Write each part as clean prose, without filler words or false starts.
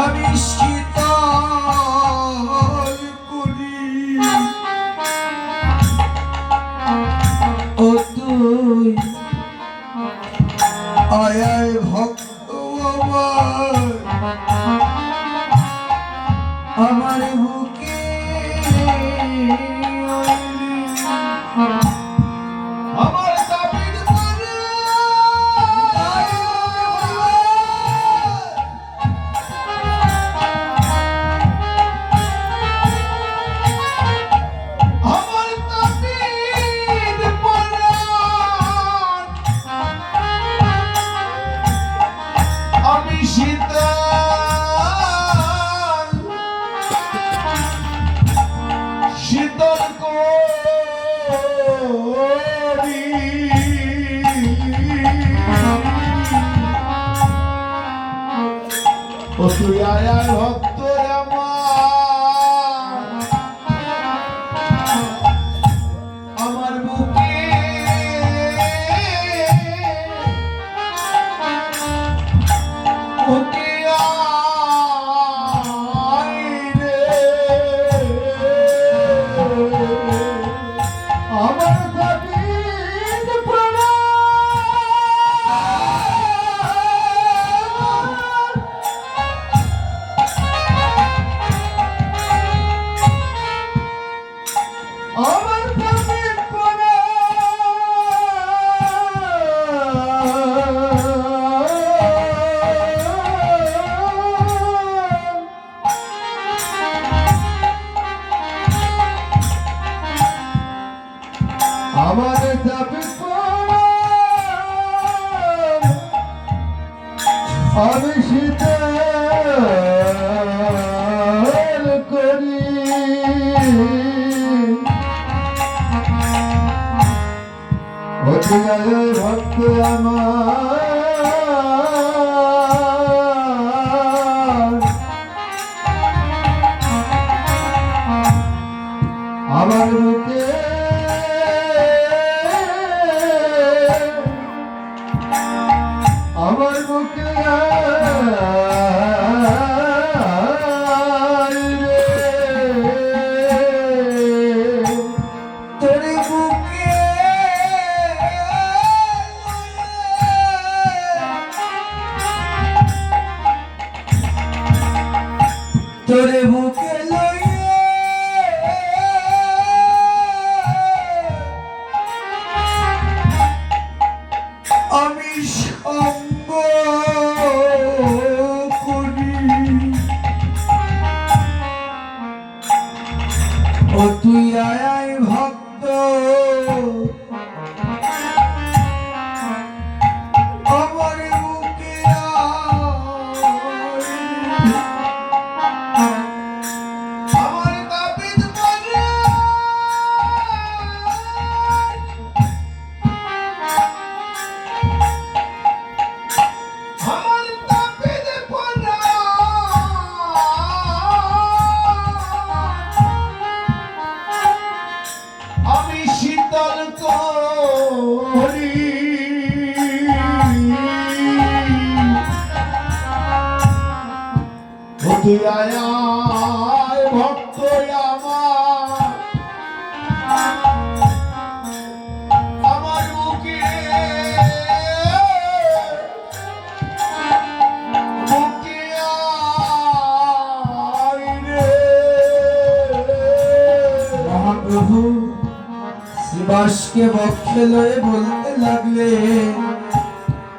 আমি শীতল করি ও তুই আয় আয় ভক্ত আমার বুকে আমার দাবির পরে আমার দাবির পরে আমি শীতল করি ও তুই আয় আয় ভক্ত আমার বুকে ওকে আয় রে আমার দাবির আমার দাবির আমার দাবি আমি শীতল করি অধিকারে ভক্ত আমার বুকে আমার বুকে তোরে বুকে তোরে বুকে আমি সঙ্গ করি ও তুই আয় আয় ভক্ত আমার বুকে আমার দাবির পরে আমার দাবির পরে আমি শীতল করি তুই আয় আয় ভক্ত আমার বুকে বুকে আয় রে মহাপ্রভু শিবাসকে বক্ষে লয়ে বলতে লাগলে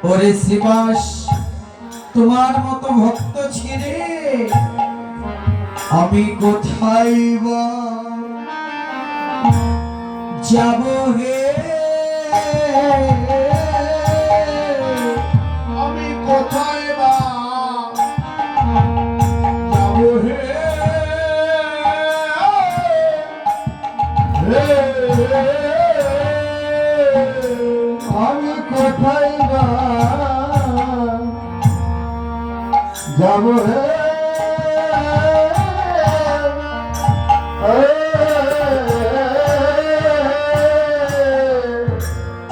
ওরে শিবাস তোমার মতো ভক্ত ছেড়ে আমি কোথায় বা যাব হে আমি কোথায় বা যাব হে আমি কোথায় বা যাব হে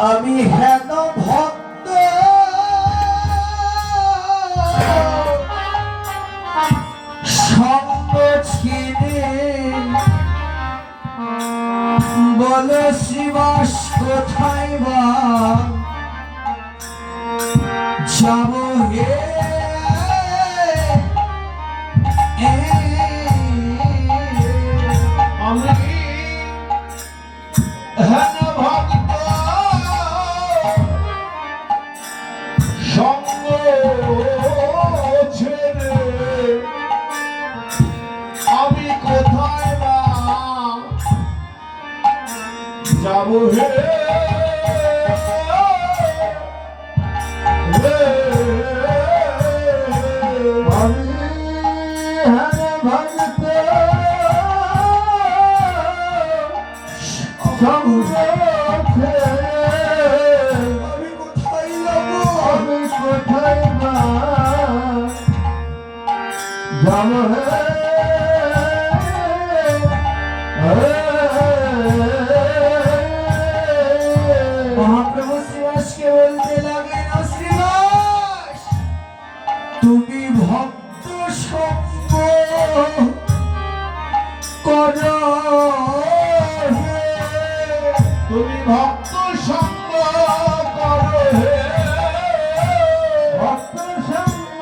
আমি হেন ভক্ত যাবো হে আমি হ্যাঁ ভাঙতে আমি কোথায় যাবো আমি কোথায় যাবো মহাপ্রভু শ্রীবাসকে বলতে লাগলেন, শ্রীবাস তুমি ভক্ত সঙ্গ করো হে তুমি ভক্ত সঙ্গ করো হে ভক্ত সঙ্গ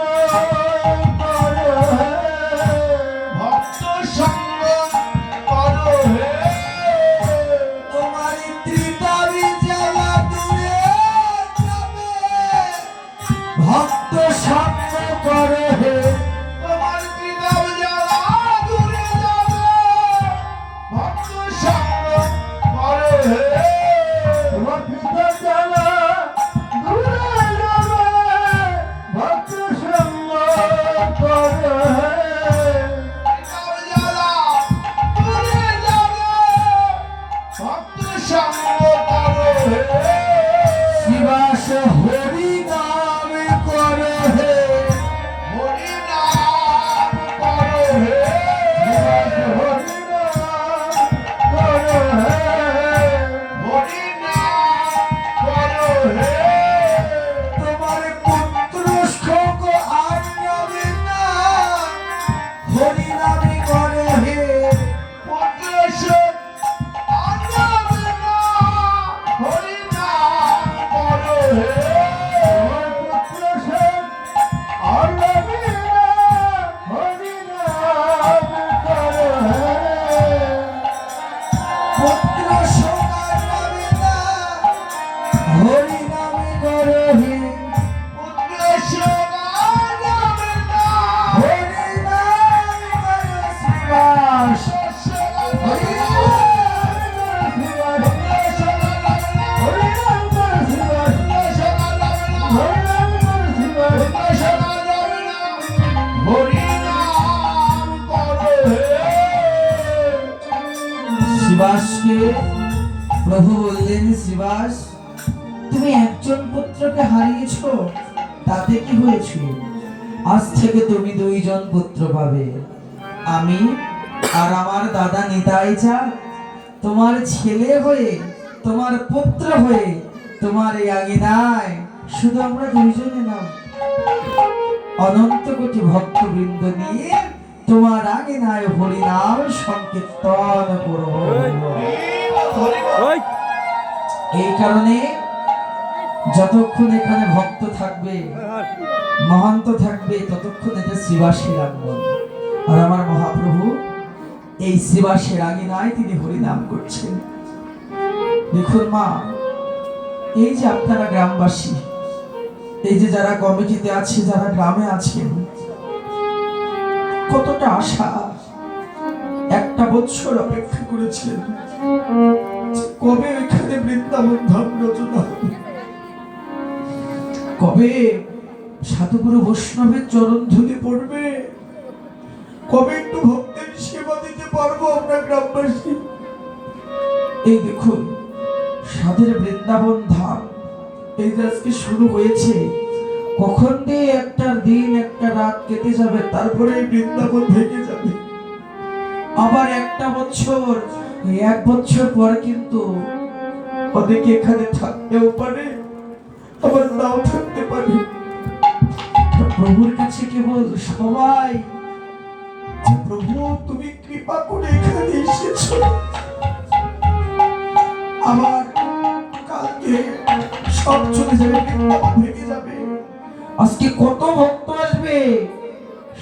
করো হে ভক্ত সঙ্গ করো হে তোমার ত্রিতাবি জ্বালা দূরে যাবে, ভক্ত সঙ্গ করো হে তোমার ত্রিতাব জ্বালা দূরে যাবে ভক্ত সঙ্গ করো হে তোমার ত্রিতাব জ্বালা দূরে যাবে ভক্ত সঙ্গ করো হে ত্রিতাব জ্বালা দূরে যাবে ভক্ত সঙ্গ করো হে শিবাস হরি নাম করো হে হরি নাম করো হে শিবাস হরি নাম করো হে হরি নাম করো হে তোমার পুত্র শোক আর রবে না, হরি নামে করে হে পুত্র শোক আর রবে না, হরি নাম করো হে পুত্র শোক আর রবে না, হরি নাম করো হে পুত্র শোক আর রবে না, হরি নামে করে হে পুত্র শোক আর রবে না, হরি নামে করে শ্রীবাস হরি নাম করো শিবাস হরি নাম করো শিবাস হরি নাম করো শিবাস হরি নাম করো হে শ্রীবাসকে প্রভু বললেন, শ্রীবাস তুমি একজন পুত্রকে হারিয়েছো, তাতে কি হয়েছে? আজ থেকে তুমি দুইজন পুত্র পাবে, আমি আর আমার দাদা নিতাই চাঁদ তোমার ছেলে হয়ে, তোমার পুত্র হয়ে, তোমার এই আঙিনায় শুধু আমরা দুইজনে না, অনন্ত কোটি ভক্তবৃন্দ নিয়ে তোমার আঙিনায় হরিনাম সংকীর্তন করব। এই কারণে যতক্ষণ এখানে ভক্ত থাকবে, মহন্ত থাকবে, ততক্ষণ এটা শ্রীবাসের আগমন। আর আমার মহাপ্রভু এই শ্রীবাসের আঙিনায় তিনি হরিনাম করছেন। দেখুন মা, এই যে আপনারা গ্রামবাসী, এই যে যারা কমিটিতে আছে, যারা গ্রামে আছেন, কতটা আশা, একটা বছর অপেক্ষা করেছিলেন কবে এখানে বৃন্দাবন ধাম রচনা হবে, কবে সাধুগুরু বৈষ্ণবের চরণ ধুলি পড়বে, কবে একটু ভক্তের সেবা দিতে পারবো আমরা গ্রামবাসী। এই দেখুন সাধের বৃন্দাবন ধাম এই যে আজকে শুরু হয়েছে, কখন দিয়ে একটা দিন একটা রাত কেটে যাবে, তারপরে এই বৃন্দাবন ভেঙে যাবে। আবার একটা বছর, এক বছর পর কিন্তু অনেকে এখানে থাকতেও পারে, আবার নাও থাকতে পারে। প্রভুর কাছে কেবল সবাই যে প্রভু তুমি কৃপা করে এখানে এসেছো, আমার কালকে সব চলে যাবে, বৃন্দাবন ভেঙে যাবে। আজকে কত ভক্ত আসবে,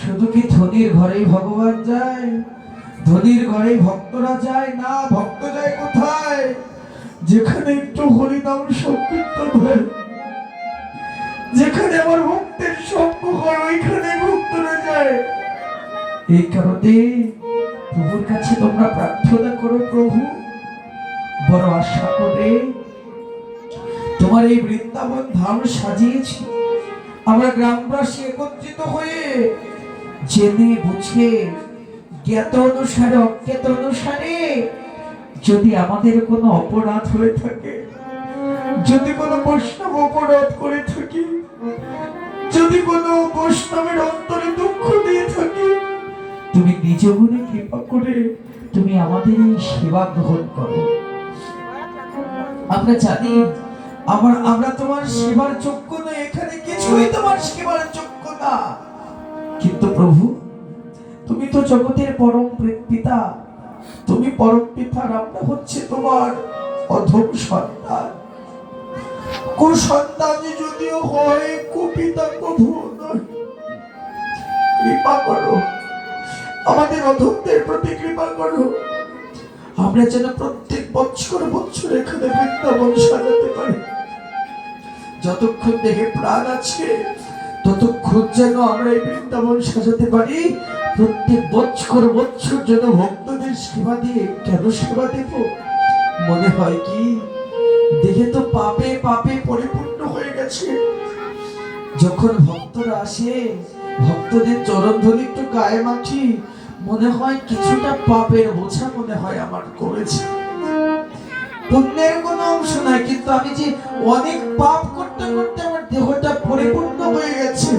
শুধু কি ধনির ঘরেই ভগবান যায়? ধনির ঘরেই ভক্তরা যায় না, ভক্ত যায় কোথায়? যেখানে একটু হরিনাম সংকীর্তন হয়, যেখানে আমার ভক্তের সঙ্গ হয়, ওইখানে ভক্তরা যায়। এই কারণে প্রভুর কাছে তোমরা প্রার্থনা করো, প্রভু বড় আশা করে তোমার এই বৃন্দাবন ধাম সাজিয়েছি। আমরা গ্রামবাসী একত্রিত হয়ে জেনে বুঝে জ্ঞাত অনুসারে অজ্ঞাত অনুসারে যদি আমাদের কোনো অপরাধ হয়ে থাকে, যদি কোনো বৈষ্ণব অপরাধ করে থাকি, যদি কোনো বৈষ্ণবের অন্তরে দুঃখ দিয়ে থাকি, তুমি নিজ মনে কৃপা করে তুমি আমাদের এই সেবা গ্রহণ করো। আমরা জানি আমরা তোমার সেবার যোগ্য না, এখানে কিছুই তোমার সেবার যোগ্য না, কিন্তু প্রভু তুমি তো জগতের পরম পিতা, তুমি পরম পিতার আমরা হচ্ছে তোমার অধম সন্তান। কুসন্তান যদিও হয়, কুপিতা প্রভু নয়। কৃপা করো, আমাদের অধমদের প্রতি কৃপা করো। আমরা যেন প্রত্যেক বছর এখানে বৃন্দাবন সাজাতে পারি। যতক্ষণ দেহে প্রাণ আছে ততক্ষণ যেন আমরা এই বৃন্দাবন সাজাতে পারি। প্রত্যেক বছর যেন ভক্তদের সেবা দিয়ে, কেন সেবা দেব? মনে হয় কি দেহে তো পাপে পাপে পরিপূর্ণ হয়ে গেছে। যখন ভক্তরা আসে, ভক্তদের চরণ ধরে একটু গায়ে মাখি, মনে হয় কিছুটা পাপের বোঝা মনে হয় আমার করেছে। পুণ্যের কোনো অংশ নাই, কিন্তু আমি যে অনেক পাপ করতে করতে আমার দেহটা পরিপূর্ণ হয়ে গেছে।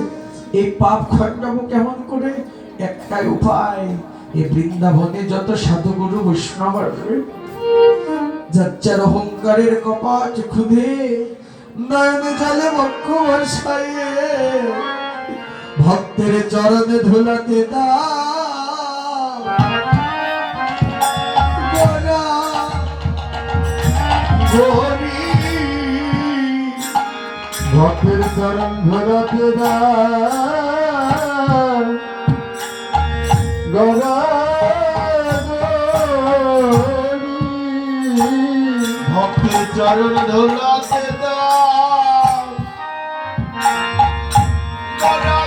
এই পাপ খণ্ডাবো কেমন করে? একটাই উপায়, এই বৃন্দাবনে যত সাধুগুরু বৈষ্ণব আসবে, যার অহংকারের কপাট খুলে নয়নে জলে বক্ষ বর্ষাইয়ে ভক্তের চরণে ধুলাতে দাও। গোরা গরি ভক্তের চরণ ধরাতে দাও। গড়া ভক্তের চরণ ধরাতে দাও। গড়া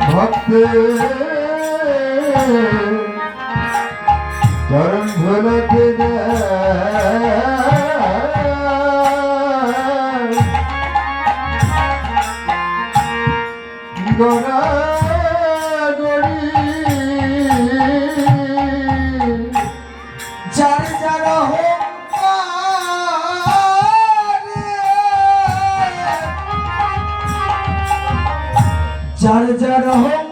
ভক্তের চরণ ধরাতে গড়া গড়ি যার যার অহংকার, যার যার অহংকার